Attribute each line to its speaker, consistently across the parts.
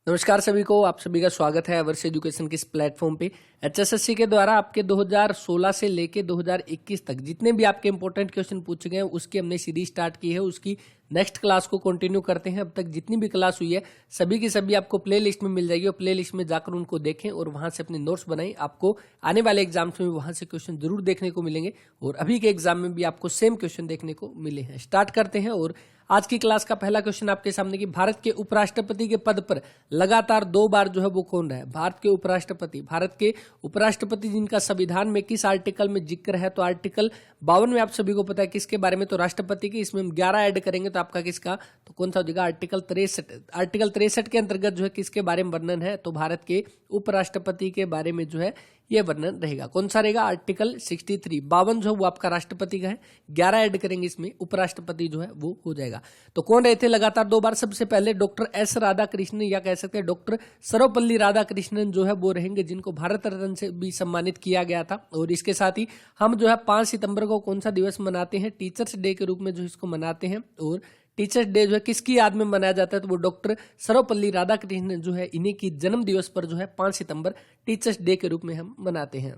Speaker 1: नमस्कार सभी को, आप सभी का स्वागत है वर्ष एजुकेशन के इस प्लेटफॉर्म पे। एचएसएससी के द्वारा आपके 2016 से लेके 2021 तक जितने भी आपके इंपॉर्टेंट क्वेश्चन पूछे गए हैं उसकी हमने सीरीज स्टार्ट की है। उसकी नेक्स्ट क्लास को कंटिन्यू करते हैं। अब तक जितनी भी क्लास हुई है सभी की सभी आपको प्ले लिस्ट में मिल जाएगी और प्ले लिस्ट में जाकर उनको देखें और वहां से अपने नोट्स बनाएं। आपको आने वाले एग्जाम्स में वहां से क्वेश्चन जरूर देखने को मिलेंगे और अभी के एग्जाम में भी आपको सेम क्वेश्चन देखने को मिले हैं। स्टार्ट करते हैं। और आज की क्लास का पहला क्वेश्चन आपके सामने कि भारत के उपराष्ट्रपति के पद पर लगातार 2 बार जो है वो कौन रहा है? भारत के उपराष्ट्रपति जिनका संविधान में किस आर्टिकल में जिक्र है? तो आर्टिकल 52 में आप सभी को पता है किसके बारे में, तो राष्ट्रपति की। इसमें हम 11 ऐड करेंगे तो आपका किसका, तो कौन सा हो जाएगा? आर्टिकल 63। आर्टिकल 63 के अंतर्गत जो है किसके बारे में वर्णन है? तो भारत के उपराष्ट्रपति के बारे में जो है ये वर्णन रहेगा। कौन सा रहेगा? आर्टिकल 63। 52 जो है वो आपका राष्ट्रपति का है, 11 ऐड करेंगे इसमें, उपराष्ट्रपति जो है वो हो जाएगा। तो कौन रहे थे लगातार 2 बार? सबसे पहले डॉक्टर एस राधाकृष्णन, या कह सकते हैं डॉक्टर सर्वपल्ली राधाकृष्णन जो है वो रहेंगे, जिनको भारत रत्न से भी सम्मानित किया गया था। और इसके साथ ही हम जो है 5 सितंबर को कौन सा दिवस मनाते हैं? टीचर्स डे के रूप में जो इसको मनाते हैं। और टीचर्स डे जो है किसकी याद में मनाया जाता है? तो वो डॉक्टर सर्वपल्ली राधाकृष्णन जो है, इन्हीं की जन्म दिवस पर जो है 5 सितंबर टीचर्स डे के रूप में हम मनाते हैं।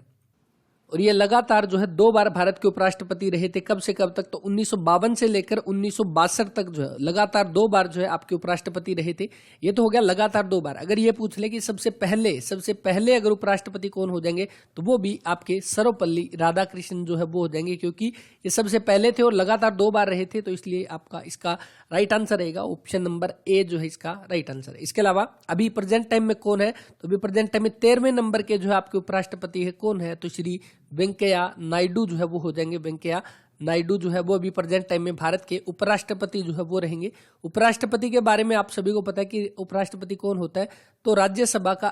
Speaker 1: और ये लगातार जो है 2 बार भारत के उपराष्ट्रपति रहे थे। कब से कब तक? तो 1952 से लेकर 1962 तक जो है लगातार 2 बार जो है आपके उपराष्ट्रपति रहे थे। ये तो हो गया लगातार 2 बार। अगर ये पूछ ले कि सबसे पहले अगर उपराष्ट्रपति कौन हो जाएंगे, तो वो भी आपके सर्वपल्ली राधाकृष्णन जो है वो हो जाएंगे, क्योंकि ये सबसे पहले थे और लगातार 2 बार रहे थे। तो इसलिए आपका इसका राइट आंसर रहेगा ऑप्शन नंबर ए जो है इसका राइट आंसर है। इसके अलावा अभी प्रेजेंट टाइम में कौन है? तो अभी प्रेजेंट टाइम में 13वें नंबर के जो है आपके उपराष्ट्रपति है, कौन है? तो श्री वेंकैया नायडू जो है वो हो जाएंगे। वेंकैया नायडू जो है वो अभी प्रेजेंट टाइम में भारत के उपराष्ट्रपति जो है वो रहेंगे। उपराष्ट्रपति के बारे में आप सभी को पता है कि उपराष्ट्रपति कौन होता है? तो राज्यसभा का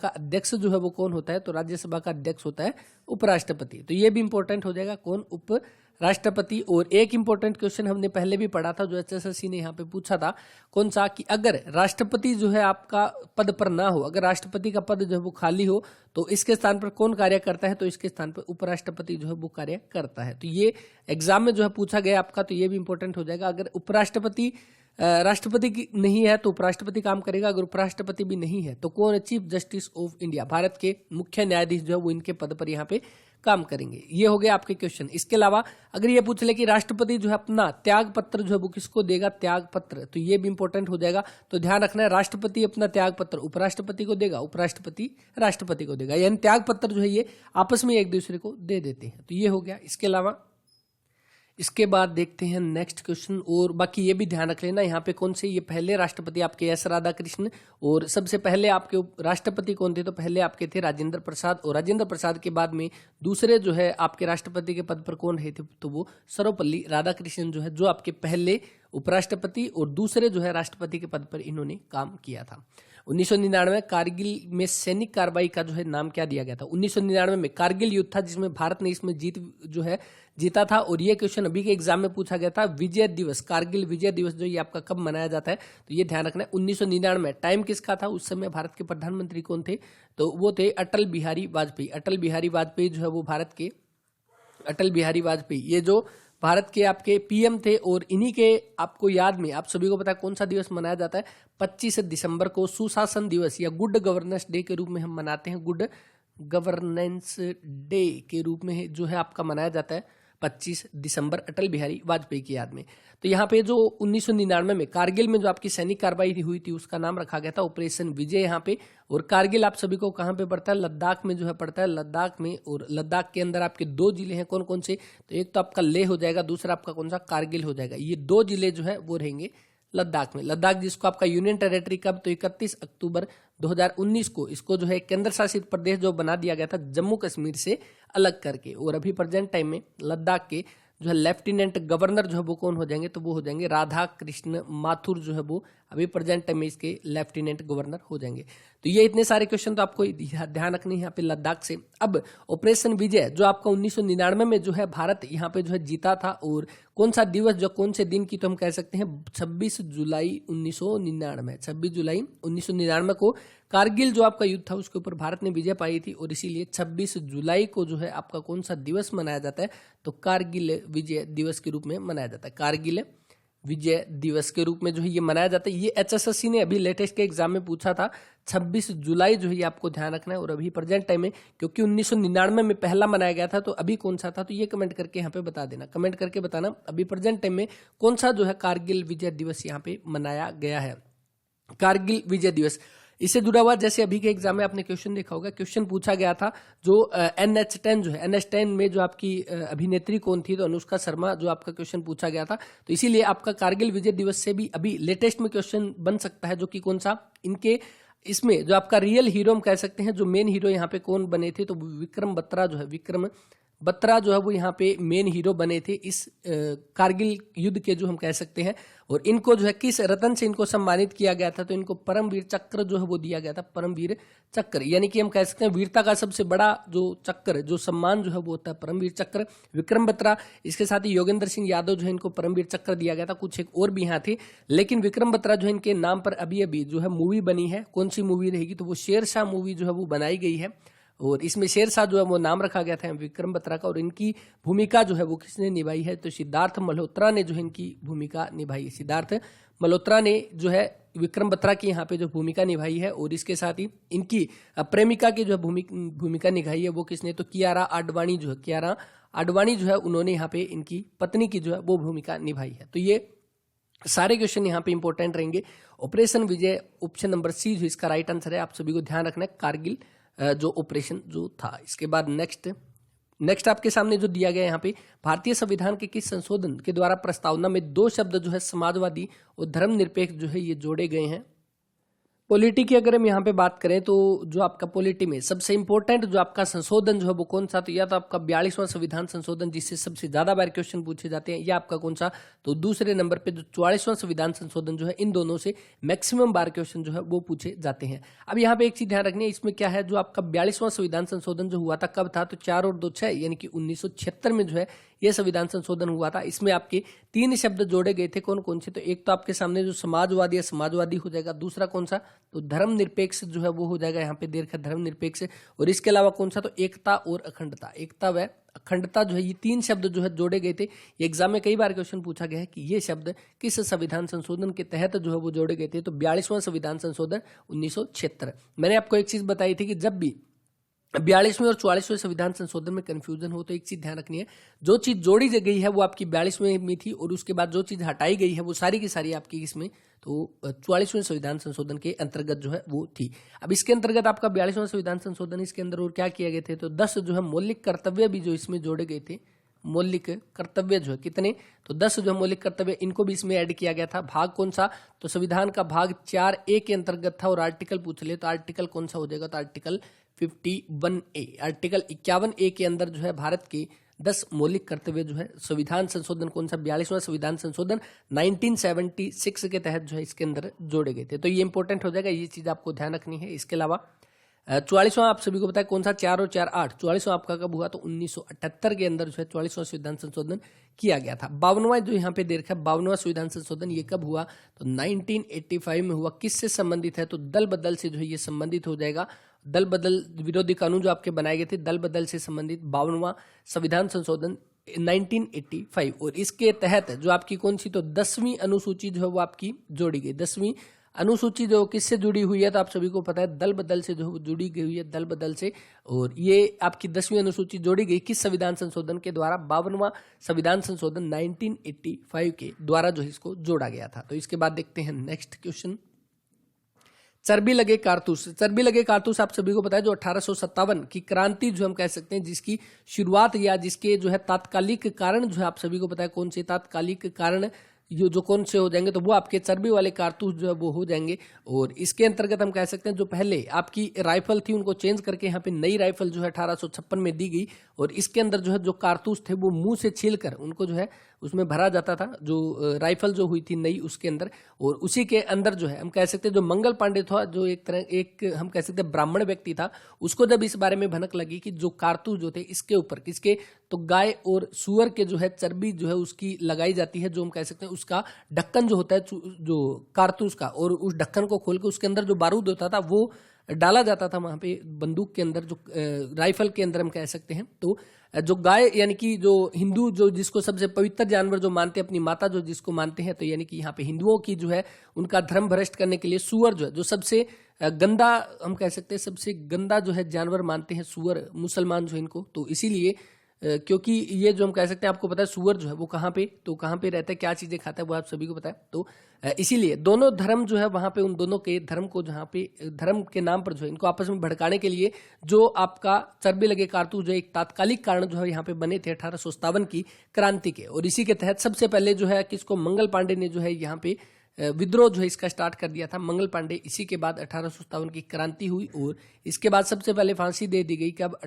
Speaker 1: अध्यक्ष जो है वो कौन होता है? तो राज्यसभा का अध्यक्ष होता है उपराष्ट्रपति। तो ये भी इंपॉर्टेंट हो जाएगा, कौन उपराष्ट्रपति। और एक इंपॉर्टेंट क्वेश्चन हमने पहले भी पढ़ा था जो एचएसएससी ने यहाँ पे पूछा था, कौन सा, कि अगर राष्ट्रपति जो है आपका पद पर ना हो, अगर राष्ट्रपति का पद जो है वो खाली हो, तो इसके स्थान पर कौन कार्य करता है? तो इसके स्थान पर उपराष्ट्रपति जो है वो कार्य करता है। तो ये एग्जाम में जो है पूछा गया आपका, तो ये भी इंपॉर्टेंट हो जाएगा। अगर राष्ट्रपति की नहीं है तो उपराष्ट्रपति काम करेगा। अगर उपराष्ट्रपति भी नहीं है तो कौन है? Chief justice of India, Bharat के मुख्य न्यायाधीश जो है वो इनके पद पर यहाँ पे काम करेंगे। ये हो गया आपके क्वेश्चन। इसके अलावा अगर ये पूछ ले कि राष्ट्रपति जो है अपना त्याग पत्र जो है वो किसको देगा? त्याग पत्र, तो ये भी इंपॉर्टेंट हो जाएगा। तो ध्यान रखना है, राष्ट्रपति अपना त्याग पत्र उपराष्ट्रपति को देगा, उपराष्ट्रपति राष्ट्रपति को देगा। यानी त्याग पत्र जो है ये आपस में एक दूसरे को दे देते हैं। तो ये हो गया। इसके अलावा इसके बाद देखते हैं नेक्स्ट क्वेश्चन। और बाकी ये भी ध्यान रख लेना यहाँ पे कौन से, ये पहले राष्ट्रपति आपके एस राधाकृष्णन, और सबसे पहले आपके राष्ट्रपति कौन थे? तो पहले आपके थे राजेंद्र प्रसाद, और राजेंद्र प्रसाद के बाद में दूसरे जो है आपके राष्ट्रपति के पद पर कौन रहे थे? तो वो सर्वपल्ली राधाकृष्णन जो है, जो आपके पहले उपराष्ट्रपति और दूसरे जो है राष्ट्रपति के पद पर इन्होंने काम किया था। 1999 कारगिल में सैनिक कार्रवाई का जो है नाम क्या दिया गया था? 1999 में कारगिल युद्ध था जिसमें भारत ने इसमें जीता था। और ये क्वेश्चन अभी के एग्जाम में पूछा गया था। विजय दिवस, कारगिल विजय दिवस जो ये आपका कब मनाया जाता है? तो ये ध्यान रखना है 1999। टाइम किसका था? उस समय भारत के प्रधानमंत्री कौन थे? तो वो थे अटल बिहारी वाजपेयी। अटल बिहारी वाजपेयी जो है वो भारत के अटल बिहारी वाजपेयी ये जो भारत के आपके पीएम थे। और इन्हीं के आपको याद में आप सभी को पता है कौन सा दिवस मनाया जाता है? 25 दिसंबर को सुशासन दिवस या गुड गवर्नेंस डे के रूप में हम मनाते हैं। गुड गवर्नेंस डे के रूप में जो है आपका मनाया जाता है 25 दिसंबर अटल बिहारी वाजपेयी की याद में। तो यहाँ पे जो 1999 में कारगिल में जो आपकी सैनिक कार्रवाई हुई थी उसका नाम रखा गया था ऑपरेशन विजय यहाँ पे। और कारगिल आप सभी को कहाँ पे पड़ता है? लद्दाख में जो है पड़ता है, लद्दाख में। और लद्दाख के अंदर आपके 2 जिले हैं, कौन कौन से? तो एक तो आपका लेह हो जाएगा, दूसरा आपका कौन सा? कारगिल हो जाएगा। ये 2 जिले जो है वो रहेंगे लद्दाख में। लद्दाख जिसको आपका यूनियन टेरिटरी कब? तो 31 अक्टूबर 2019 को इसको जो है केंद्र शासित प्रदेश जो बना दिया गया था जम्मू कश्मीर से अलग करके। और अभी प्रेजेंट टाइम में लद्दाख के जो है लेफ्टिनेंट गवर्नर जो है वो कौन हो जाएंगे? तो वो हो जाएंगे राधा कृष्ण माथुर जो है वो अभी प्रेजेंट टाइम में इसके लेफ्टिनेंट गवर्नर हो जाएंगे। तो ये इतने सारे क्वेश्चन तो आपको ध्यान रखने हैं यहाँ पे लद्दाख से। अब ऑपरेशन विजय जो आपका 1999 में जो है भारत यहाँ पे जो है जीता था। और कौन सा दिवस, जो कौन से दिन की, तो हम कह सकते हैं 26 जुलाई 1999। 26 जुलाई 1999 को कारगिल जो आपका युद्ध था उसके ऊपर भारत ने विजय पाई थी। और इसीलिए 26 जुलाई को जो है आपका कौन सा दिवस मनाया जाता है? तो कारगिल विजय दिवस के रूप में मनाया जाता है। कारगिल विजय दिवस के रूप में जो है ये मनाया जाता है। ये एचएसएससी ने अभी लेटेस्ट के एग्जाम में पूछा था, 26 जुलाई जो है ये आपको ध्यान रखना है। और अभी प्रेजेंट टाइम में, क्योंकि 1999 में पहला मनाया गया था, तो अभी कौन सा था, तो ये कमेंट करके यहाँ पे बता देना, कमेंट करके बताना अभी प्रेजेंट टाइम में कौन सा जो है कारगिल विजय दिवस यहाँ पे मनाया गया है। कारगिल विजय दिवस इससे जुड़ा हुआ, जैसे अभी के एग्जाम में आपने क्वेश्चन देखा होगा, क्वेश्चन पूछा गया था जो NH10 जो है, NH10 में जो आपकी अभिनेत्री कौन थी, तो अनुष्का शर्मा जो आपका क्वेश्चन पूछा गया था। तो इसीलिए आपका कारगिल विजय दिवस से भी अभी लेटेस्ट में क्वेश्चन बन सकता है, जो कि कौन सा, इनके इसमें जो आपका रियल हीरो हम कह सकते हैं, जो मेन हीरो यहाँ पे कौन बने थे, तो विक्रम बत्रा जो है, विक्रम बत्रा जो है वो यहाँ पे मेन हीरो बने थे इस कारगिल युद्ध के, जो हम कह सकते हैं। और इनको जो है किस रतन से इनको सम्मानित किया गया था, तो इनको परमवीर चक्र जो है वो दिया गया था, परमवीर चक्र, यानी कि हम कह सकते हैं वीरता का सबसे बड़ा जो चक्र, जो सम्मान जो है वो होता है परमवीर चक्र। विक्रम बत्रा, इसके साथ ही योगेंद्र सिंह यादव जो है इनको परमवीर चक्र दिया गया था। कुछ एक और भी यहाँ थे, लेकिन विक्रम बत्रा जो है इनके नाम पर अभी अभी जो है मूवी बनी है। कौन सी मूवी रहेगी, तो वो शेरशाह मूवी जो है वो बनाई गई है, और इसमें शेरशाह जो है वो नाम रखा गया था विक्रम बत्रा का। और इनकी भूमिका जो है वो किसने निभाई है, तो सिद्धार्थ मल्होत्रा ने जो है इनकी भूमिका निभाई है। सिद्धार्थ मल्होत्रा ने जो है विक्रम बत्रा की यहाँ पे जो भूमिका निभाई है। और इसके साथ ही इनकी प्रेमिका की जो भूमिका निभाई है वो किसने, तो कियारा आडवाणी जो है, कियारा आडवाणी जो है उन्होंने यहाँ पे इनकी पत्नी की जो है वो भूमिका निभाई है। तो ये सारे क्वेश्चन यहाँ पे इंपॉर्टेंट रहेंगे। ऑपरेशन विजय ऑप्शन नंबर सी जो इसका राइट आंसर है, आप सभी को ध्यान रखना है, कारगिल जो ऑपरेशन जो था। इसके बाद नेक्स्ट आपके सामने जो दिया गया यहाँ पे, भारतीय संविधान के किस संशोधन के द्वारा प्रस्तावना में 2 शब्द जो है समाजवादी और धर्मनिरपेक्ष जो है ये जोड़े गए हैं। पॉलिटी की अगर हम यहाँ पे बात करें, तो जो आपका पॉलिटी में सबसे इंपॉर्टेंट जो आपका संशोधन जो है वो कौन सा, तो या तो आपका 42वां संविधान संशोधन जिससे सबसे ज्यादा बार क्वेश्चन पूछे जाते हैं, या आपका कौन सा, तो दूसरे नंबर पे जो 44वां संविधान संशोधन जो है, इन दोनों से मैक्सिमम बार क्वेश्चन जो है वो पूछे जाते हैं। अब यहाँ पे एक चीज ध्यान रखनी है, इसमें क्या है, जो आपका 42वां संविधान संशोधन जो हुआ था कब था, तो 4 और 2 6 यानी कि 1976 में जो है यह संविधान संशोधन हुआ था। इसमें आपके 3 शब्द जोड़े गए थे, कौन कौन से, तो एक तो आपके सामने जो समाजवादी या समाजवादी हो जाएगा, दूसरा कौन सा, तो धर्मनिरपेक्ष जो है वो हो जाएगा यहाँ पे देर का धर्मनिरपेक्ष, और इसके अलावा कौन सा, तो एकता और अखंडता, एकता व अखंडता जो है, ये 3 शब्द जो है जोड़े गए थे। ये एग्जाम में कई बार क्वेश्चन पूछा गया है कि ये शब्द किस संविधान संशोधन के तहत जो है वो जोड़े गए थे, तो 42वां संविधान संशोधन 1976। मैंने आपको एक चीज बताई थी कि जब भी 42वें और 44वें संविधान संशोधन में कंफ्यूजन हो, तो एक चीज ध्यान रखनी है, जो चीज जोड़ी गई है वो आपकी 42वें में थी, और उसके बाद जो चीज हटाई गई है वो सारी की सारी आपकी इसमें, तो 44वें संविधान संशोधन के अंतर्गत जो है वो थी। अब इसके अंतर्गत आपका 42वां संविधान संशोधन, इसके अंदर और क्या किया गए थे, तो 10 जो है मौलिक कर्तव्य भी जो इसमें जोड़े गए थे, मौलिक कर्तव्य जो है कितने, तो 10 जो है मौलिक कर्तव्य, इनको भी इसमें ऐड किया गया था। भाग कौन सा, तो संविधान का भाग 4A के अंतर्गत था, और आर्टिकल पूछ ले तो आर्टिकल कौन सा हो जाएगा, तो आर्टिकल 51A, आर्टिकल 51A के अंदर जो है भारत के 10 मौलिक कर्तव्य जो है, संविधान संशोधन कौन सा, 42वां संविधान संशोधन 1976 के तहत जो है इसके अंदर जोड़े गए थे। तो ये इंपॉर्टेंट हो जाएगा, ये चीज आपको ध्यान रखनी है। इसके अलावा 44वां आप सभी को पता है कौन सा, 4 और 4 8, 44वां आपका कब हुआ, तो 1978 के अंदर जो है 44वां संविधान संशोधन किया गया था। 52वां जो यहाँ पे दे रखा है, 52वां संविधान संशोधन ये कब हुआ, तो 1985 में हुआ। किससे संबंधित है, तो दल बदल से जो है ये संबंधित हो जाएगा। दल बदल विरोधी कानून जो आपके बनाए गए थे, दल बदल से संबंधित 52वां संविधान संशोधन 1985, और इसके तहत जो आपकी कौन सी, तो 10वीं अनुसूची जो है वो आपकी जोड़ी गई। 10वीं अनुसूची जो किससे जुड़ी हुई है, तो आप सभी को पता है दल बदल से जो जुड़ी गई हुई है, दल बदल से। और ये आपकी 10वीं अनुसूची जोड़ी गई किस संविधान संशोधन के द्वारा, 52वां संविधान संशोधन 1985 के द्वारा जो इसको जोड़ा गया था। तो इसके बाद देखते हैं नेक्स्ट क्वेश्चन, चर्बी लगे कारतूस। चर्बी लगे कारतूस आप सभी को पता है जो 1857 की क्रांति जो हम कह सकते हैं, जिसकी शुरुआत या जिसके जो है तात्कालिक कारण जो है आप सभी को पता है कौन से तात्कालिक कारण जो कौन से हो जाएंगे, तो वो आपके चर्बी वाले कारतूस जो है वो हो जाएंगे। और इसके अंतर्गत हम कह सकते हैं जो पहले आपकी राइफल थी उनको चेंज करके यहाँ पे नई राइफल जो है 1856 में दी गई, और इसके अंदर जो है जो कारतूस थे वो मुंह से छीलकर उनको जो है उसमें भरा जाता था, जो राइफल जो हुई थी नई उसके अंदर। और उसी के अंदर जो है हम कह सकते हैं जो मंगल पांडे था, जो एक हम कह सकते हैं ब्राह्मण व्यक्ति था, उसको जब इस बारे में भनक लगी कि जो कारतूस जो थे इसके ऊपर किसके, तो गाय और सुअर के जो है चर्बी जो है उसकी लगाई जाती है, जो हम कह सकते हैं उसका ढक्कन जो होता है जो कारतूस का, और उस ढक्कन को खोल के उसके अंदर जो बारूद होता था वो डाला जाता था वहां पे बंदूक के अंदर, जो राइफल के अंदर हम कह सकते हैं। तो जो गाय यानी कि जो हिंदू जो जिसको सबसे पवित्र जानवर जो मानते हैं, अपनी माता जो जिसको मानते हैं, तो यानी कि यहाँ पे हिंदुओं की जो है उनका धर्म भ्रष्ट करने के लिए सूअर जो है, जो सबसे गंदा हम कह सकते हैं, सबसे गंदा जो है जानवर मानते हैं सूअर मुसलमान जो है इनको। तो इसीलिए क्योंकि ये जो हम कह सकते हैं, आपको पता है सूअर जो है वो कहाँ पे रहता है, क्या चीजें खाता है, वो आप सभी को पता है। तो इसीलिए दोनों धर्म जो है वहां पे, उन दोनों के धर्म को जहाँ पे धर्म के नाम पर जो है इनको आपस में भड़काने के लिए जो आपका चर्बी लगे कारतूस जो एक तात्कालिक कारण जो है यहाँ पे बने थे 1857 की क्रांति के। और इसी के तहत सबसे पहले जो है किसको, मंगल पांडे ने जो है यहाँ पे विद्रोह जो है इसका स्टार्ट कर दिया था, मंगल पांडे। इसी के बाद 1857 की क्रांति हुई और इसके बाद सबसे पहले फांसी दे दी गई कब,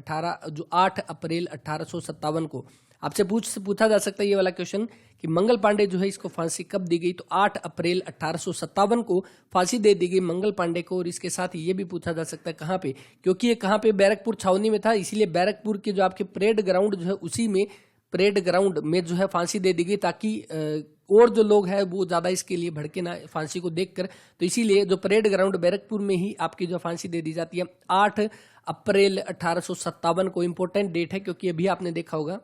Speaker 1: 8 अप्रैल 1857 को। आपसे पूछा जा सकता है ये वाला क्वेश्चन कि मंगल पांडे जो है इसको फांसी कब दी गई, तो 8 अप्रैल 1857 को फांसी दे दी गई मंगल पांडे को। और इसके साथ ये भी पूछा जा सकता है कहाँ पे, क्योंकि ये कहाँ पे, बैरकपुर छावनी में था, इसीलिए बैरकपुर के जो आपके परेड ग्राउंड जो है उसी में, परेड ग्राउंड में जो है फांसी दे दी गई, ताकि और जो लोग हैं वो ज्यादा इसके लिए भड़के ना फांसी को देखकर। तो इसीलिए जो परेड ग्राउंड बैरकपुर में ही आपकी जो फांसी दे दी जाती है 8 अप्रैल 1857 को। इंपॉर्टेंट डेट है क्योंकि अभी आपने देखा होगा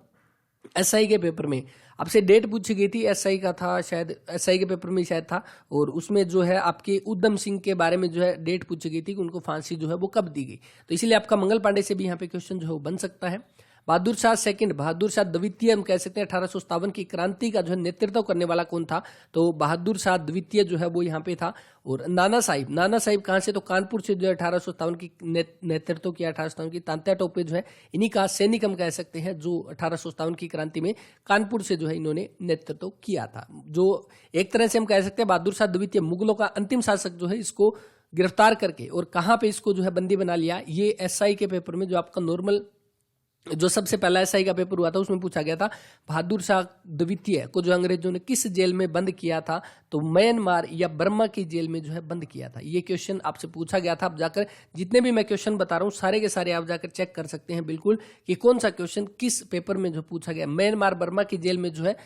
Speaker 1: एसआई के पेपर में आपसे डेट पूछी गई थी, एसआई का था शायद, एसआई के पेपर में शायद था, और उसमें जो है आपके उधम सिंह के बारे में जो है डेट पूछी गई थी कि उनको फांसी जो है वो कब दी गई। तो इसीलिए आपका मंगल पांडे से भी यहाँ पे क्वेश्चन जो है वो बन सकता है। बहादुर शाह सेकंड, बहादुर शाह द्वितीय हम कह सकते हैं, 1857 की क्रांति का जो है नेतृत्व करने वाला कौन था, तो बहादुर शाह द्वितीय जो है वो यहाँ पे था। और नाना साहिब कहाँ से, तो कानपुर से जो है 1857 की नेतृत्व किया, 1857 की। तांत्या टोपे जो है इन्हीं का सैनिक हम कह सकते हैं, जो 1857 की क्रांति में कानपुर से जो है इन्होंने नेतृत्व किया था। जो एक तरह से हम कह सकते हैं बहादुर शाह द्वितीय मुगलों का अंतिम शासक जो है, इसको गिरफ्तार करके और कहाँ पे इसको जो है बंदी बना लिया। ये एसआई के पेपर में जो आपका नॉर्मल जो सबसे पहला एसआई का पेपर हुआ था उसमें पूछा गया था बहादुर शाह द्वितीय को जो अंग्रेजों ने किस जेल में बंद किया था, तो म्यांमार या बर्मा की जेल में जो है बंद किया था। ये क्वेश्चन आपसे पूछा गया था। आप जाकर जितने भी मैं क्वेश्चन बता रहा हूँ सारे के सारे आप जाकर चेक कर सकते हैं बिल्कुल कि कौन सा क्वेश्चन किस पेपर में जो पूछा गया। म्यांमार बर्मा की जेल में जो है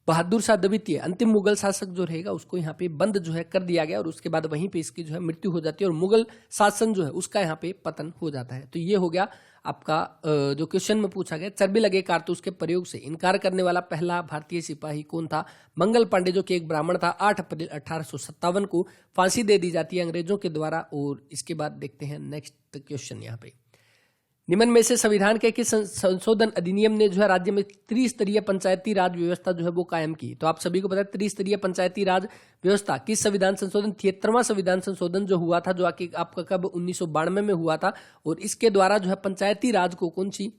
Speaker 1: बहादुर शाह द्वितीय अंतिम मुगल शासक जो रहेगा उसको यहाँ पे बंद जो है कर दिया गया, और उसके बाद वहीं पे इसकी जो है मृत्यु हो जाती है और मुगल शासन जो है उसका यहाँ पे पतन हो जाता है। तो ये हो गया आपका जो क्वेश्चन में पूछा गया, चर्बी लगे कारतूस के प्रयोग से इनकार करने वाला पहला भारतीय सिपाही कौन था, मंगल पांडे जो कि एक ब्राह्मण था। 8 अप्रैल 1857 को फांसी दे दी जाती है अंग्रेजों के द्वारा। और इसके बाद देखते हैं नेक्स्ट क्वेश्चन यहाँ पे, निम्न में से संविधान के किस संशोधन अधिनियम ने जो है राज्य में त्रिस्तरीय पंचायती राज व्यवस्था जो है वो कायम की। तो आप सभी को पता है त्रिस्तरीय पंचायती राज व्यवस्था किस संविधान संशोधन, 73वां संविधान संशोधन जो हुआ था, जो आपका कब 1992 में हुआ था। और इसके द्वारा जो है पंचायती राज को कौन सी,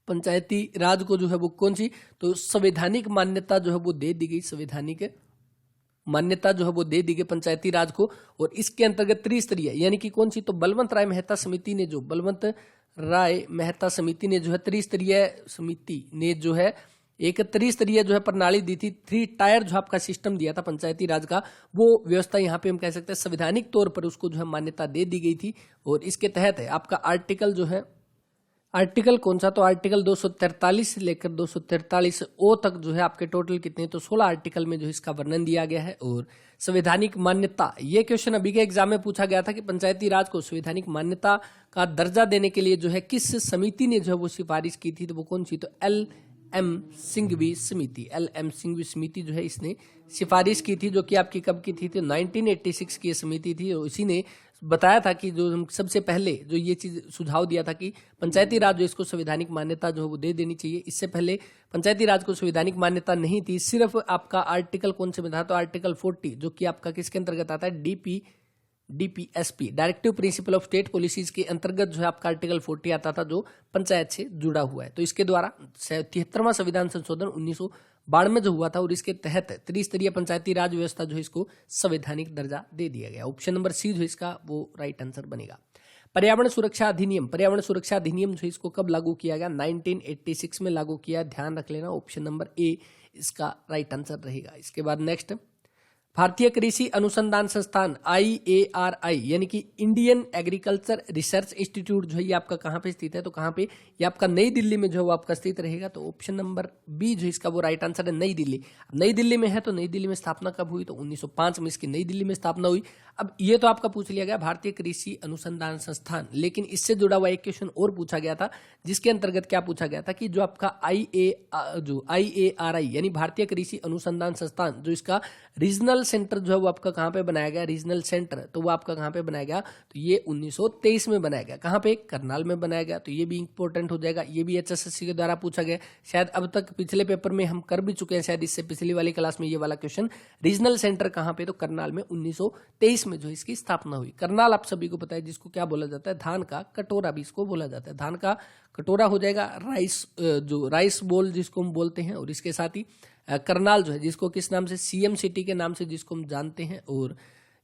Speaker 1: पंचायती राज को जो है वो कौन सी, तो संवैधानिक मान्यता जो है वो दे दी गई, संवैधानिक मान्यता जो है वो दे दी गई पंचायती राज को। और इसके अंतर्गत त्रिस्तरीय यानी कि कौन सी, तो बलवंत राय मेहता समिति ने जो है त्रिस्तरीय समिति ने जो है एक त्रिस्तरीय जो है प्रणाली दी थी, 3 टायर जो आपका सिस्टम दिया था पंचायती राज का, वो व्यवस्था यहाँ पे हम कह सकते हैं संवैधानिक तौर पर उसको जो है मान्यता दे दी गई थी। और इसके तहत है आपका आर्टिकल जो है, आर्टिकल कौन सा, तो आर्टिकल 243 से लेकर 243 ओ तक जो है आपके टोटल कितने, तो 16 आर्टिकल में जो इसका वर्णन दिया गया है। और संवैधानिक मान्यता, ये क्वेश्चन अभी के एग्जाम में पूछा गया था कि पंचायती राज को संवैधानिक मान्यता का दर्जा देने के लिए जो है किस समिति ने जो है वो सिफारिश की थी, तो वो कौन सी, तो एल.एम. सिंघवी समिति, एल.एम. सिंघवी समिति जो है इसने सिफारिश की थी, जो कि आपकी कब की थी, तो 1986 की समिति थी। और इसी ने बताया था कि जो हम सबसे पहले जो ये चीज सुझाव दिया था कि पंचायती राज जो इसको संवैधानिक मान्यता जो है वो दे देनी चाहिए। इससे पहले पंचायती राज को संवैधानिक मान्यता नहीं थी, सिर्फ आपका आर्टिकल कौन से में था, तो आर्टिकल 40 जो कि आपका किसके अंतर्गत आता है, DPSP, directive principle of state policies के अंतर्गत जो है आपका आर्टिकल 40 आता था, जो पंचायत से जुड़ा हुआ है। तो इसके द्वारा 73वां संविधान संशोधन 1992 में जो हुआ था, और इसके तहत त्रिस्तरीय पंचायती राज व्यवस्था जो है इसको संवैधानिक दर्जा दे दिया गया। ऑप्शन नंबर सी जो इसका वो राइट आंसर बनेगा। पर्यावरण सुरक्षा अधिनियम, पर्यावरण सुरक्षा अधिनियम जो इसको कब लागू किया गया, 1986 में लागू किया, ध्यान रख लेना। ऑप्शन नंबर ए इसका राइट आंसर रहेगा। इसके बाद नेक्स्ट, भारतीय कृषि अनुसंधान संस्थान IARI यानी कि इंडियन एग्रीकल्चर रिसर्च इंस्टीट्यूट जो है ये आपका कहाँ पे स्थित है, तो कहाँ पे, ये आपका नई दिल्ली में जो है वो आपका स्थित रहेगा। तो ऑप्शन नंबर बी जो इसका वो राइट आंसर है, नई दिल्ली। नई दिल्ली में है तो नई दिल्ली में स्थापना कब हुई, तो 1905 में इसकी नई दिल्ली में स्थापना हुई। अब ये तो आपका पूछ लिया गया भारतीय कृषि अनुसंधान संस्थान, लेकिन इससे जुड़ा हुआ एक क्वेश्चन और पूछा गया था, जिसके अंतर्गत क्या पूछा गया था कि जो आपका IARI यानी भारतीय कृषि अनुसंधान संस्थान, जो इसका रीजनल सेंटर जो है वो आपका कहाँ पे बनाया गया, रीजनल सेंटर, तो वो आपका कहाँ पे बनाया गया, तो ये 1923 में बनाया गया। कहाँ पे, करनाल में बनाया गया। तो ये भी इंपॉर्टेंट हो जाएगा, ये भी HSSC के द्वारा पूछा गया। शायद अब तक पिछले पेपर में हम कर भी चुके हैं, शायद इससे पिछली वाली क्लास में ये वाला क्वेश्चन, रीजनल सेंटर कहाँ पे, तो करनाल में 1923 में जो इसकी स्थापना हुई। करनाल आप सभी को पता है, जिसको क्या बोला जाता है, धान का कटोरा भी इसको बोला जाता है। धान का कटोरा हो जाएगा, राइस बोल जिसको हम बोलते हैं, और इसके साथ ही करनाल जो है जिसको किस नाम से, CM सिटी के नाम से जिसको हम जानते हैं। और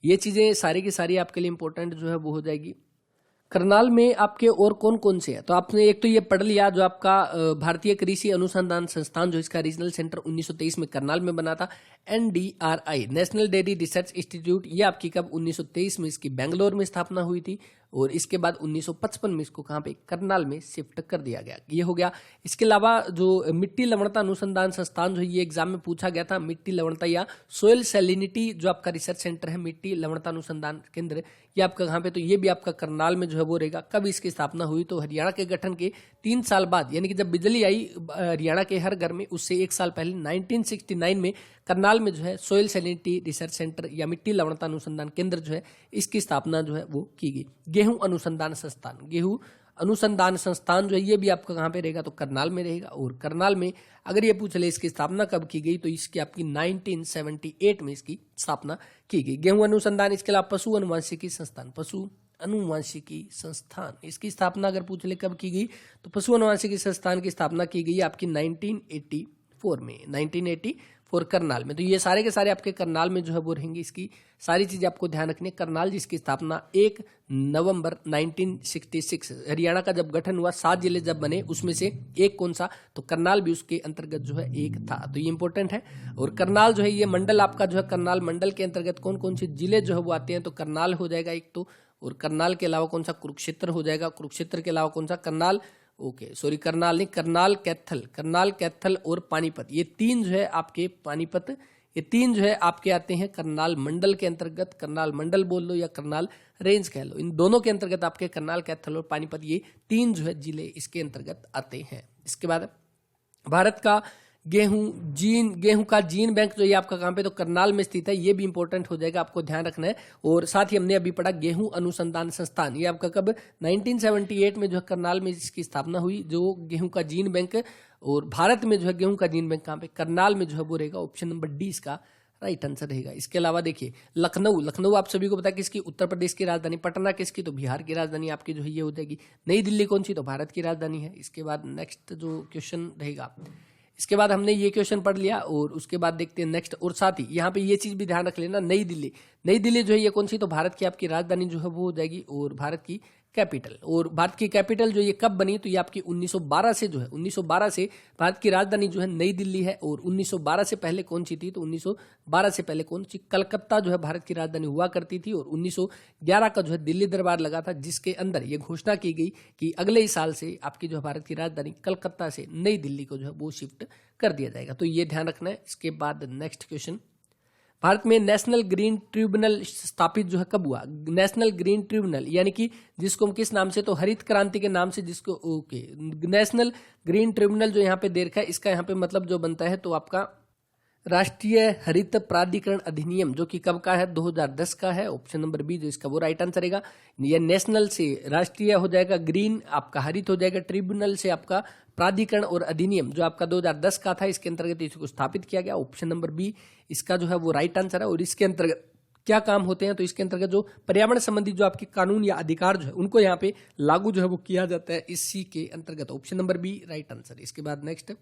Speaker 1: ये चीजें सारी की सारी आपके लिए इंपॉर्टेंट जो है वो हो जाएगी। करनाल में आपके और कौन कौन से हैं, तो आपने एक तो ये पढ़ लिया, जो आपका भारतीय कृषि अनुसंधान संस्थान जो इसका रीजनल सेंटर 1923 में करनाल में बना था। NDRI national dairy research institute, ये आपकी कब, 1923 में इसकी बेंगलोर में स्थापना हुई थी, और इसके बाद 1955 में इसको कहाँ पे, करनाल में शिफ्ट कर दिया गया। ये हो गया। इसके अलावा जो मिट्टी लवणता अनुसंधान संस्थान जो ये एग्जाम में पूछा गया था, मिट्टी लवणता या सोयल सैलिनिटी जो आपका रिसर्च सेंटर है, मिट्टी लवणता अनुसंधान केंद्र, ये आपका कहाँ पे, तो ये भी आपका करनाल में जो है वो रहेगा। कब इसकी स्थापना हुई, तो हरियाणा के गठन के 3 साल बाद, यानी कि जब बिजली आई हरियाणा के हर घर में, उससे 1 साल पहले 1969 में करनाल में जो है सोयल सैलिनिटी रिसर्च सेंटर या मिट्टी लवणता अनुसंधान केंद्र जो है, इसकी स्थापना जो है वो की गई। गेहूं अनुसंधान संस्थान, गेहूं अनुसंधान संस्थान जो है ये भी आपका कहाँ पे रहेगा, तो करनाल में रहेगा। और करनाल में अगर ये पूछ ले इसकी स्थापना कब की गई, तो इसकी आपकी 1978 में इसकी स्थापना की गई। गेहूं अनुसंधान, इसके अलावा पशु अनुवांशिकी संस्थान, पशु अनुवांशिकी संस्थान, इसकी स्थापना अगर पूछ ले कब की गई, तो पशु अनुवांशिकी संस्थान की स्थापना की गई आपकी 1984 में, 1984 करनाल में। तो ये सारे के सारे आपके करनाल में जो है वो रहेंगे। इसकी सारी चीजें आपको ध्यान रखनी है। करनाल जिसकी स्थापना 1 नवंबर 1966, हरियाणा का जब गठन हुआ, 7 जिले जब बने, उसमें से एक कौन सा, तो करनाल भी उसके अंतर्गत जो है एक था। तो ये इंपॉर्टेंट है। और करनाल जो है ये मंडल आपका जो है, करनाल मंडल के अंतर्गत कौन कौन से जिले जो है वो आते हैं, तो करनाल हो जाएगा एक तो, और करनाल के अलावा कौन सा, कुरुक्षेत्र हो जाएगा। कुरुक्षेत्र के अलावा कौन सा, करनाल, करनाल नहीं, करनाल कैथल और पानीपत, ये 3 जो है आपके, पानीपत, ये 3 जो है आपके आते हैं करनाल मंडल के अंतर्गत। करनाल मंडल बोल लो या करनाल रेंज कह लो, इन दोनों के अंतर्गत आपके करनाल कैथल और पानीपत, ये 3 जो है जिले इसके अंतर्गत आते हैं। इसके बाद भारत का गेहूं का जीन बैंक जो ये आपका कहाँ पे, तो करनाल में स्थित है। ये भी इंपॉर्टेंट हो जाएगा, आपको ध्यान रखना है। और साथ ही हमने अभी पढ़ा गेहूं अनुसंधान संस्थान, ये आपका कब, 1978 में जो है करनाल में इसकी स्थापना हुई, जो गेहूं का जीन बैंक। और भारत में जो है गेहूं का जीन बैंक कहाँ पे, करनाल में जो है वो रहेगा। ऑप्शन नंबर डी इसका राइट आंसर रहेगा। इसके अलावा देखिए लखनऊ आप सभी को पता है किसकी, उत्तर प्रदेश की राजधानी। पटना किसकी, तो बिहार की राजधानी आपकी जो है ये हो जाएगी। नई दिल्ली कौन सी, तो भारत की राजधानी है। इसके बाद नेक्स्ट जो क्वेश्चन रहेगा, इसके बाद हमने ये क्वेश्चन पढ़ लिया, और उसके बाद देखते हैं नेक्स्ट। और साथ ही यहाँ पे ये चीज भी ध्यान रख लेना, नई दिल्ली जो है ये कौन सी, तो भारत की आपकी राजधानी जो है वो हो जाएगी, और भारत की कैपिटल। और भारत की कैपिटल जो ये कब बनी, तो ये आपकी 1912 से जो है, 1912 से भारत की राजधानी जो है नई दिल्ली है। और 1912 से पहले कौन सी थी, तो 1912 से पहले कौन सी, कलकत्ता जो है भारत की राजधानी हुआ करती थी। और 1911 का जो है दिल्ली दरबार लगा था, जिसके अंदर ये घोषणा की गई कि अगले ही साल से आपकी जो भारत की राजधानी कलकत्ता से नई दिल्ली को जो है वो शिफ्ट कर दिया जाएगा। तो ये ध्यान रखना है। इसके बाद नेक्स्ट क्वेश्चन, भारत में नेशनल ग्रीन ट्रिब्यूनल स्थापित जो है कब हुआ। नेशनल ग्रीन ट्रिब्यूनल यानी कि जिसको हम किस नाम से, तो हरित क्रांति के नाम से जिसको, नेशनल ग्रीन ट्रिब्यूनल जो यहाँ पे दे रखा है, इसका यहाँ पे मतलब जो बनता है, तो आपका राष्ट्रीय हरित प्राधिकरण अधिनियम, जो कि कब का है, 2010 का है। ऑप्शन नंबर बी जो इसका वो राइट आंसर रहेगा। यह नेशनल से राष्ट्रीय हो जाएगा, ग्रीन आपका हरित हो जाएगा, ट्रिब्यूनल से आपका प्राधिकरण और अधिनियम जो आपका 2010 का था, इसके अंतर्गत इसको स्थापित किया गया। ऑप्शन नंबर बी इसका जो है वो राइट आंसर है। और इसके अंतर्गत क्या काम होते हैं, तो इसके अंतर्गत जो पर्यावरण संबंधी जो आपके कानून या अधिकार जो है उनको यहाँ पे लागू जो है वो किया जाता है इसी के अंतर्गत। Option number B right answer. इसके बाद नेक्स्ट,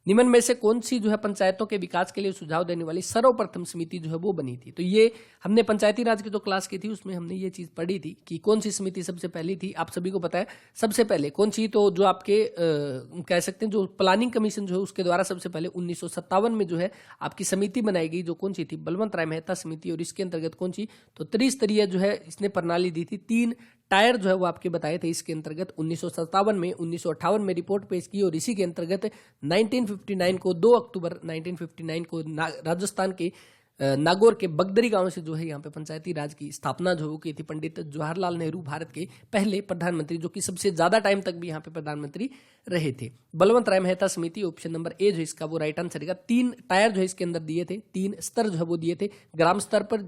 Speaker 1: निम्न में से कौन सी जो है पंचायतों के विकास के लिए सुझाव देने वाली सर्वप्रथम समिति जो है वो बनी थी। तो ये हमने पंचायती राज की जो क्लास की थी उसमें हमने ये चीज पढ़ी थी कि कौन सी समिति सबसे पहली थी। आप सभी को पता है सबसे पहले कौन सी, तो जो आपके कह सकते हैं जो प्लानिंग कमीशन जो है उसके द्वारा सबसे पहले 1957 में जो है आपकी समिति बनाई गई, जो कौन सी थी, बलवंत राय मेहता समिति। और इसके अंतर्गत कौन सी, तो त्रिस्तरीय जो है इसने प्रणाली दी थी, 3 टायर जो है वो आपके बताए थे। इसके अंतर्गत 1957 में, 1958 में रिपोर्ट पेश की। और इसी के अंतर्गत 1959 को, 2 अक्टूबर 1959 को राजस्थान के नागौर के बगदरी गांव से जो है यहाँ पे पंचायती राज की स्थापना जो वो की थी पंडित जवाहरलाल नेहरू, भारत के पहले प्रधानमंत्री, जो कि सबसे ज्यादा टाइम तक भी यहाँ पे प्रधानमंत्री रहे थे। बलवंत राय मेहता समिति, ऑप्शन नंबर ए जो इसका वो राइट आंसर रहेगा। 3 टायर जो है इसके अंदर दिए थे, 3 स्तर जो है वो दिए थे। ग्राम स्तर पर,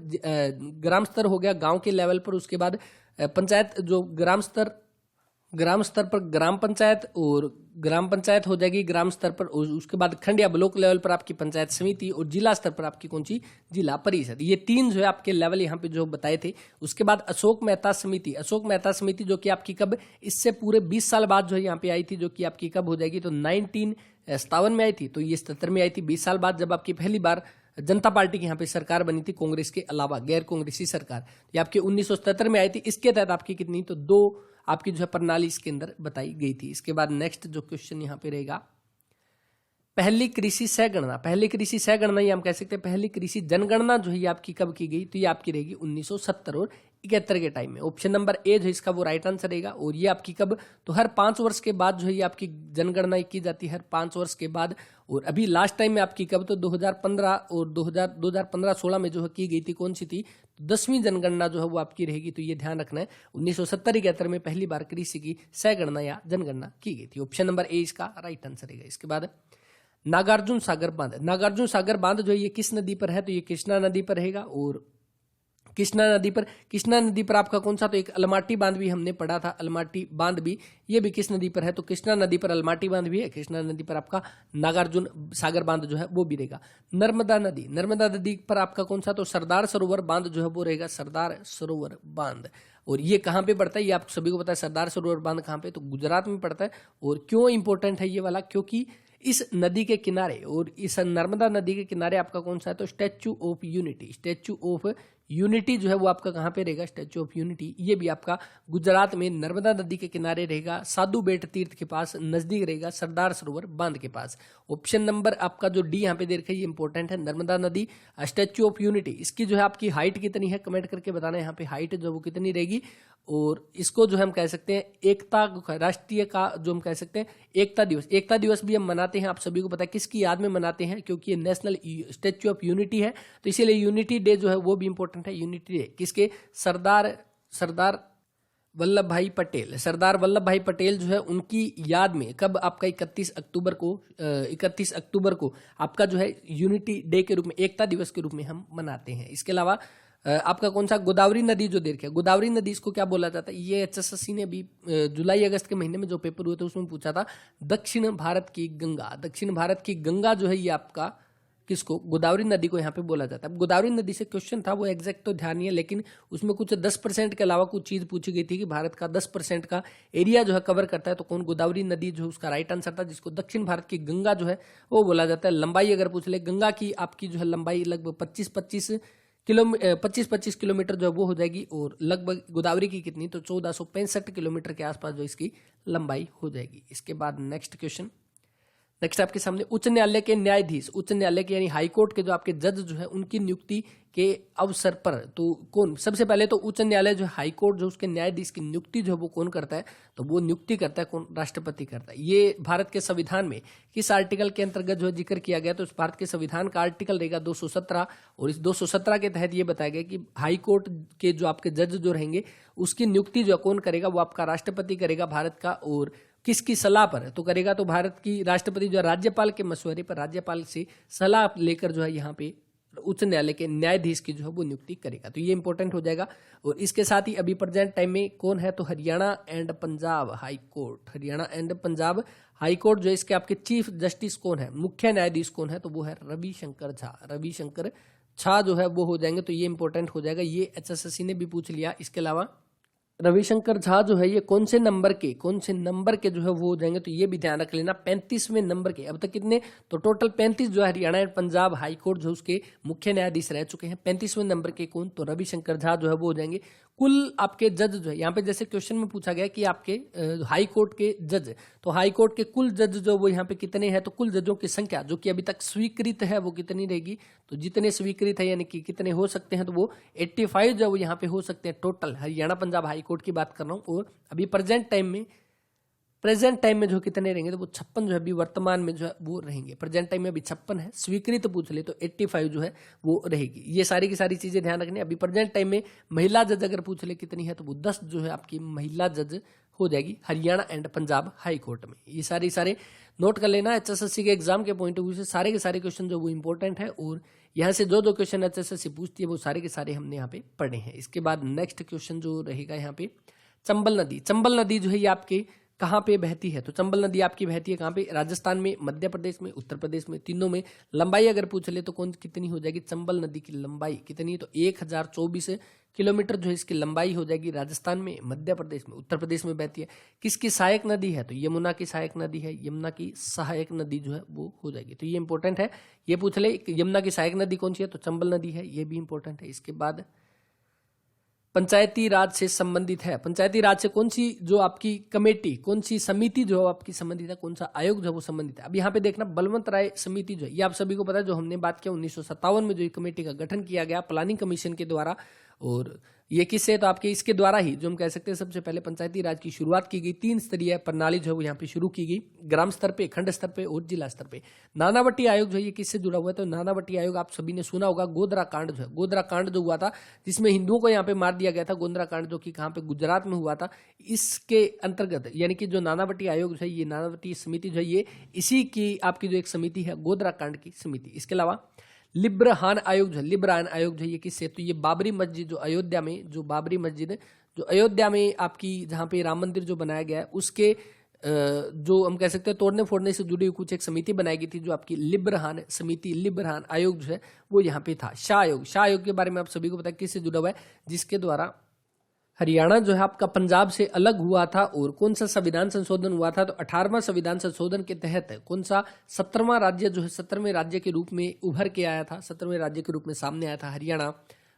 Speaker 1: ग्राम स्तर हो गया गांव के लेवल पर, उसके बाद पंचायत जो ग्राम स्तर पर ग्राम पंचायत, और ग्राम पंचायत हो जाएगी ग्राम स्तर पर, और उसके बाद खंड या ब्लॉक लेवल पर आपकी पंचायत समिति, और जिला स्तर पर आपकी कौन सी, जिला परिषद। ये 3 जो है आपके लेवल यहाँ पे जो बताए थे। उसके बाद अशोक मेहता समिति, अशोक मेहता समिति जो कि आपकी कब, इससे पूरे 20 साल बाद जो है यहाँ पे आई थी, जो कि आपकी कब हो जाएगी, तो 1957 में आई थी, तो ये 77 में आई थी। 20 साल बाद जब आपकी पहली बार जनता पार्टी की यहाँ पे सरकार बनी थी, कांग्रेस के अलावा गैर कांग्रेसी सरकार, ये आपके 1977 में आई थी। इसके तहत आपकी कितनी, तो 2 आपकी जो है प्रणाली इसके अंदर बताई गई थी। इसके बाद नेक्स्ट जो क्वेश्चन यहाँ पे रहेगा, पहली कृषि सहगणना, पहली कृषि सहगणना ये हम कह सकते हैं पहली कृषि जनगणना जो है ये आपकी कब की गई, तो ये आपकी रहेगी 1970 और 71 के टाइम में। ऑप्शन नंबर ए जो है इसका वो राइट आंसर रहेगा। और ये आपकी कब, तो हर 5 वर्ष के बाद जो है ये आपकी जनगणना की जाती है, हर 5 वर्ष के बाद। और अभी लास्ट टाइम में आपकी कब, तो 2015 और 2015-16 में जो है की गई थी, कौन सी थी, 10वीं जनगणना जो है वो आपकी रहेगी। तो ये ध्यान रखना है, 1970-71 में पहली बार कृषि की सहगणना या जनगणना की गई थी। ऑप्शन नंबर ए इसका राइट आंसर रहेगा। इसके बाद नागार्जुन सागर बांध, नागार्जुन सागर बांध जो है ये किस नदी पर है, तो ये कृष्णा नदी पर रहेगा। और कृष्णा नदी पर आपका कौन सा, तो एक अलमाटी बांध भी हमने पढ़ा था, अलमाटी बांध भी, ये भी किस नदी पर है, तो कृष्णा नदी पर अलमाटी बांध भी है। कृष्णा नदी पर आपका नागार्जुन सागर बांध जो है वो भी रहेगा। नर्मदा नदी पर आपका कौन सा, तो सरदार सरोवर बांध जो है वो रहेगा, सरदार सरोवर बांध। और ये कहाँ पे पड़ता है, ये आप सभी को पता है, सरदार सरोवर बांध कहाँ पे, तो गुजरात में पड़ता है। और क्यों इंपॉर्टेंट है ये वाला, क्योंकि इस नदी के किनारे, और इस नर्मदा नदी के किनारे आपका कौन सा है, तो statue of unity, statue of unity जो है वो आपका कहाँ पे रहेगा, स्टैच्यू ऑफ यूनिटी, ये भी आपका गुजरात में नर्मदा नदी के किनारे रहेगा, साधु बेट तीर्थ के पास नजदीक रहेगा, सरदार सरोवर बांध के पास। ऑप्शन नंबर आपका जो डी यहाँ पे दे रखा है ये इंपॉर्टेंट है, नर्मदा नदी, स्टैच्यू ऑफ यूनिटी। इसकी जो है आपकी हाइट कितनी है, कमेंट करके बताना यहाँ पे हाइट जो वो कितनी रहेगी। और इसको जो हम कह सकते हैं एकता, राष्ट्रीय का जो हम कह सकते हैं एकता दिवस भी हम मनाते हैं, आप सभी को पता है किसकी याद में मनाते हैं, क्योंकि ये नेशनल स्टैच्यू ऑफ यूनिटी है, तो इसीलिए यूनिटी डे जो है वो भी इंपॉर्टेंट है। यूनिटी डे किसके, सरदार वल्लभ भाई पटेल, सरदार वल्लभ भाई पटेल जो है उनकी याद में कब आपका 31 अक्टूबर को आपका जो है यूनिटी डे के रूप में, एकता दिवस के रूप में हम मनाते हैं। इसके अलावा आपका कौन सा, गोदावरी नदी जो देख है, गोदावरी नदी इसको क्या बोला जाता है, ये एचएसएससी ने भी जुलाई अगस्त के महीने में जो पेपर हुए थे उसमें पूछा था। दक्षिण भारत की गंगा जो है ये आपका किसको, गोदावरी नदी को यहाँ पे बोला जाता है। अब गोदावरी नदी से क्वेश्चन था, वो एग्जैक्ट तो ध्यान नहीं है, लेकिन उसमें कुछ 10% के अलावा कुछ चीज पूछी गई थी कि भारत का 10% का एरिया जो है कवर करता है, तो कौन, गोदावरी नदी जो उसका राइट आंसर था, जिसको दक्षिण भारत की गंगा जो है वो बोला जाता है। लंबाई अगर पूछ ले, गंगा की आपकी जो है लंबाई लगभग 25-25 किलोमीटर जो है वो हो जाएगी, और लगभग गोदावरी की कितनी, तो 1465 किलोमीटर के आसपास जो इसकी लंबाई हो जाएगी। इसके बाद नेक्स्ट आपके सामने उच्च न्यायालय के न्यायाधीश, उच्च न्यायालय के यानी हाई कोर्ट के जो आपके जज जो है उनकी नियुक्ति के अवसर पर, तो कौन, सबसे पहले तो उच्च न्यायालय जो हाई कोर्ट जो उसके न्यायाधीश की नियुक्ति जो है वो कौन करता है, तो वो नियुक्ति करता है कौन, राष्ट्रपति करता है। ये भारत के संविधान में किस आर्टिकल के अंतर्गत जो जिक्र किया गया, तो इस भारत के संविधान का आर्टिकल रहेगा 217, और इस 217 के तहत ये बताया गया कि हाई कोर्ट के जो आपके जज जो रहेंगे उसकी नियुक्ति जो कौन करेगा, वो आपका राष्ट्रपति करेगा भारत का। और किसकी सलाह पर तो करेगा, तो भारत की राष्ट्रपति जो राज्यपाल के मशवरे पर, राज्यपाल से सलाह लेकर जो है यहाँ पे उच्च न्यायालय के न्यायाधीश की जो है वो नियुक्ति करेगा। तो ये इंपॉर्टेंट हो जाएगा। और इसके साथ ही अभी प्रेजेंट टाइम में कौन है, तो Haryana and Punjab high court, Haryana and Punjab high court जो इसके आपके चीफ जस्टिस कौन है, मुख्य न्यायाधीश कौन है, तो वो है रविशंकर झा जो है वो हो जाएंगे। तो ये इंपॉर्टेंट हो जाएगा, ये एचएसएससी ने भी पूछ लिया। इसके अलावा रविशंकर झा जो है ये कौन से नंबर के जो है वो हो जाएंगे, तो ये भी ध्यान रख लेना, 35वें नंबर के। अब तक कितने, तो टोटल 35 जो है Haryana and Punjab high court जो उसके मुख्य न्यायाधीश रह चुके हैं। 35वें नंबर के कौन, तो रविशंकर झा जो है वो हो जाएंगे। कुल आपके जज जो है, यहाँ पे जैसे क्वेश्चन में पूछा गया कि आपके हाई कोर्ट के जज, तो हाई कोर्ट के कुल जज जो वो यहाँ पे कितने हैं, तो कुल जजों की संख्या जो कि अभी तक स्वीकृत है वो कितनी रहेगी, तो जितने स्वीकृत है यानी कि कितने हो सकते हैं, तो वो 85 जो वो यहाँ पे हो सकते हैं total, Haryana Punjab high court की बात कर रहा हूँ। और अभी प्रेजेंट टाइम में प्रेजेंट टाइम में जो कितने रहेंगे, तो वो 56 जो है अभी वर्तमान में जो है वो रहेंगे। प्रेजेंट टाइम में अभी 56 है, स्वीकृत पूछ ले तो 85 जो है वो रहेगी। ये सारी की सारी चीजें ध्यान रखनी। अभी प्रेजेंट टाइम में महिला जज अगर पूछ ले कितनी है, तो वो 10 जो है आपकी महिला जज हो जाएगी Haryana and Punjab high court में। ये सारे नोट कर लेना। एचएसएससी के एग्जाम के पॉइंट ऑफ व्यू से सारे के सारे क्वेश्चन जो वो इंपॉर्टेंट है, और यहाँ से जो क्वेश्चन एचएसएससी पूछती है वो सारे के सारे हमने यहाँ पे पढ़े हैं। इसके बाद नेक्स्ट क्वेश्चन जो रहेगा यहाँ पे, चंबल नदी। चंबल नदी जो है ये आपके कहाँ पे बहती है, तो चंबल नदी आपकी बहती है कहाँ पे, राजस्थान में, मध्य प्रदेश में, उत्तर प्रदेश में, तीनों में। लंबाई अगर पूछ ले तो कौन कितनी हो जाएगी, चंबल नदी की लंबाई कितनी है, तो 1024 किलोमीटर जो है इसकी लंबाई हो जाएगी। राजस्थान में, मध्य प्रदेश में, उत्तर प्रदेश में बहती है। किसकी सहायक नदी है, तो यमुना की सहायक नदी है। यमुना की सहायक नदी जो है वो हो जाएगी। तो ये इंपॉर्टेंट है, ये पूछ ले यमुना की सहायक नदी कौन सी है, तो चंबल नदी है, ये भी इंपॉर्टेंट है। इसके बाद पंचायती राज से संबंधित है। पंचायती राज से कौन सी जो आपकी कमेटी, कौन सी समिति जो आपकी संबंधित है, कौन सा आयोग जो है वो संबंधित है। अब यहाँ पे देखना, बलवंत राय समिति जो है ये आप सभी को पता है, जो हमने बात किया 1957 में जो ये कमेटी का गठन किया गया प्लानिंग कमीशन के द्वारा। और ये किससे, तो आपके इसके द्वारा ही जो हम कह सकते हैं सबसे पहले पंचायती राज की शुरुआत की गई। 3 स्तरीय प्रणाली जो है वो यहाँ पे शुरू की गई, ग्राम स्तर पे, खंड स्तर पे और जिला स्तर पे। नानावटी आयोग जो है ये किससे जुड़ा हुआ है, तो नानावटी आयोग आप सभी ने सुना होगा। गोधरा कांड जो है, गोधरा कांड जो हुआ था जिसमें हिंदुओं को यहाँ पे मार दिया गया था, गोधरा कांड जो कि कहाँ पे, गुजरात में हुआ था। इसके अंतर्गत यानी कि जो नानावटी आयोग जो है, ये नानावटी समिति जो है ये इसी की आपकी जो एक समिति है, गोधरा कांड की समिति। इसके अलावा लिब्रहान आयोग जो है, लिब्रहान आयोग जो है ये किससे, तो ये बाबरी मस्जिद जो अयोध्या में, जो बाबरी मस्जिद जो अयोध्या में आपकी जहाँ पे राम मंदिर जो बनाया गया है, उसके जो हम कह सकते हैं तोड़ने फोड़ने से जुड़ी हुई कुछ एक समिति बनाई गई थी, जो आपकी लिब्रहान समिति, लिब्रहान आयोग जो है वो यहाँ पे था। शाह आयोग, शाह आयोग के बारे में आप सभी को पता है किससे जुड़ा हुआ है, जिसके द्वारा हरियाणा जो है आपका पंजाब से अलग हुआ था। और कौन सा संविधान संशोधन हुआ था, तो 18वां संविधान संशोधन के तहत कौन सा 17वां राज्य जो है 17वें राज्य के रूप में उभर के आया था, 17वें राज्य के रूप में सामने आया था हरियाणा।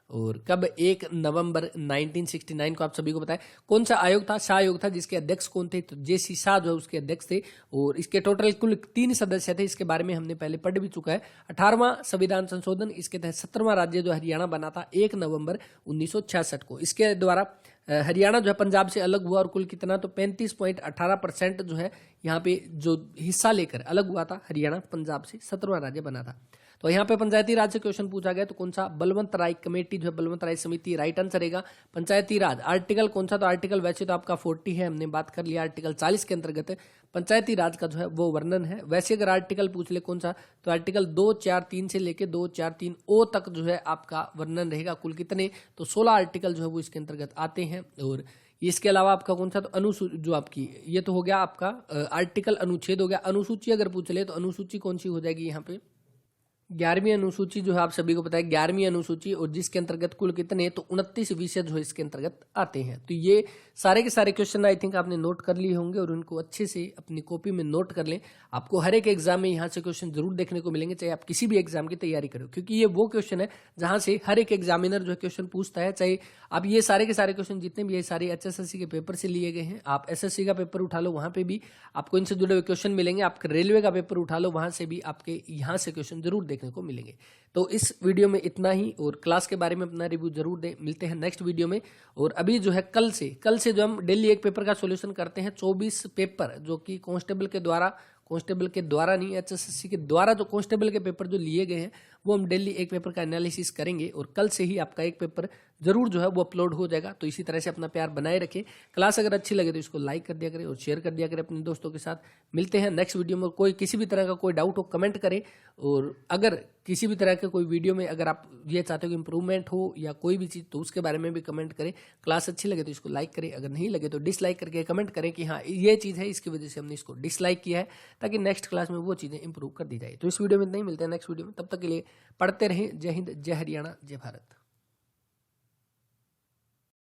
Speaker 1: और कब, 1 नवंबर 1969 को आप सभी को पता है। कौन सा आयोग था, शाह आयोग था, जिसके अध्यक्ष कौन थे, तो जेसी शाह जो है उसके अध्यक्ष थे। और इसके टोटल कुल 3 सदस्य थे, इसके बारे में हमने पहले पढ़ भी चुका है। 18वां संविधान संशोधन, इसके तहत 17वां राज्य जो हरियाणा बना था 1 नवंबर 1966 को। इसके द्वारा हरियाणा जो है पंजाब से अलग हुआ, और कुल कितना, तो 35.18% जो है यहाँ पे जो हिस्सा लेकर अलग हुआ था हरियाणा पंजाब से, 17वां राज्य बना था। तो यहाँ पे पंचायती राज से क्वेश्चन पूछा गया, तो कौन सा, बलवंत राय कमेटी जो है, बलवंत राय समिति राइट आंसर रहेगा। पंचायती राज आर्टिकल कौन सा, तो आर्टिकल वैसे तो आपका 40 है, हमने बात कर लिया। आर्टिकल 40 के अंतर्गत पंचायती राज का जो है वो वर्णन है। वैसे अगर आर्टिकल पूछ ले कौन सा, तो आर्टिकल 243 से लेके 243 ओ तक जो है आपका वर्णन रहेगा। कुल कितने, तो 16 आर्टिकल जो है वो इसके अंतर्गत आते हैं। और इसके अलावा आपका कौन सा, तो अनुसूची जो आपकी, ये तो हो गया आपका आर्टिकल, अनुच्छेद हो गया। अनुसूची अगर पूछ ले तो अनुसूची कौन सी हो जाएगी यहाँ पे, 11वीं अनुसूची जो है आप सभी को पता है, 11वीं अनुसूची, और जिसके अंतर्गत कुल कितने, तो 29 विषय जो है इसके अंतर्गत आते हैं। तो ये सारे के सारे क्वेश्चन आई थिंक आपने नोट कर लिए होंगे, और उनको अच्छे से अपनी कॉपी में नोट कर लें। आपको हर एक एग्जाम में यहाँ से क्वेश्चन जरूर देखने को मिलेंगे, चाहे आप किसी भी एग्जाम की तैयारी करो, क्योंकि ये वो क्वेश्चन है जहां से हर एक एग्जामिनर जो है क्वेश्चन पूछता है। चाहे आप ये सारे के सारे क्वेश्चन जितने भी, ये सारे एचएसएससी के पेपर से लिए गए हैं। आप एसएससी का पेपर उठा लो, वहां पे भी आपको इनसे जुड़े हुए क्वेश्चन मिलेंगे। आप रेलवे का पेपर उठा लो, वहां से भी आपके यहाँ से क्वेश्चन जरूर देखने को मिलेंगे। तो इस वीडियो में इतना ही, और क्लास के बारे में अपना रिव्यू जरूर दें। मिलते हैं नेक्स्ट वीडियो में। और अभी जो है कल से जो हम डेली एक पेपर का सॉल्यूशन करते हैं, 24 पेपर जो कि कांस्टेबल के द्वारा नहीं, एचएसएससी के द्वारा जो कांस्टेबल के पेपर जो लिए गए हैं, वो हम डेली एक पेपर का एनालिसिस करेंगे। और कल से ही आपका एक पेपर जरूर जो है वो अपलोड हो जाएगा। तो इसी तरह से अपना प्यार बनाए रखें। क्लास अगर अच्छी लगे तो इसको लाइक कर दिया करें और शेयर कर दिया करें अपने दोस्तों के साथ। मिलते हैं नेक्स्ट वीडियो में। कोई किसी भी तरह का कोई डाउट हो कमेंट करें, और अगर किसी भी तरह के कोई वीडियो में अगर आप ये चाहते हो कि इंप्रूवमेंट हो या कोई भी चीज़, तो उसके बारे में भी कमेंट करें। क्लास अच्छी लगे तो इसको लाइक करें, अगर नहीं लगे तो डिसलाइक करके कमेंट करें कि हाँ ये चीज़ है, इसकी वजह से हमने इसको डिसलाइक किया है, ताकि नेक्स्ट क्लास में वो चीज़ें इंप्रूव कर दी जाए। तो इस वीडियो में नहीं, मिलते हैं नेक्स्ट वीडियो में। तब तक के लिए पढ़ते रहें। जय हिंद, जय हरियाणा, जय भारत।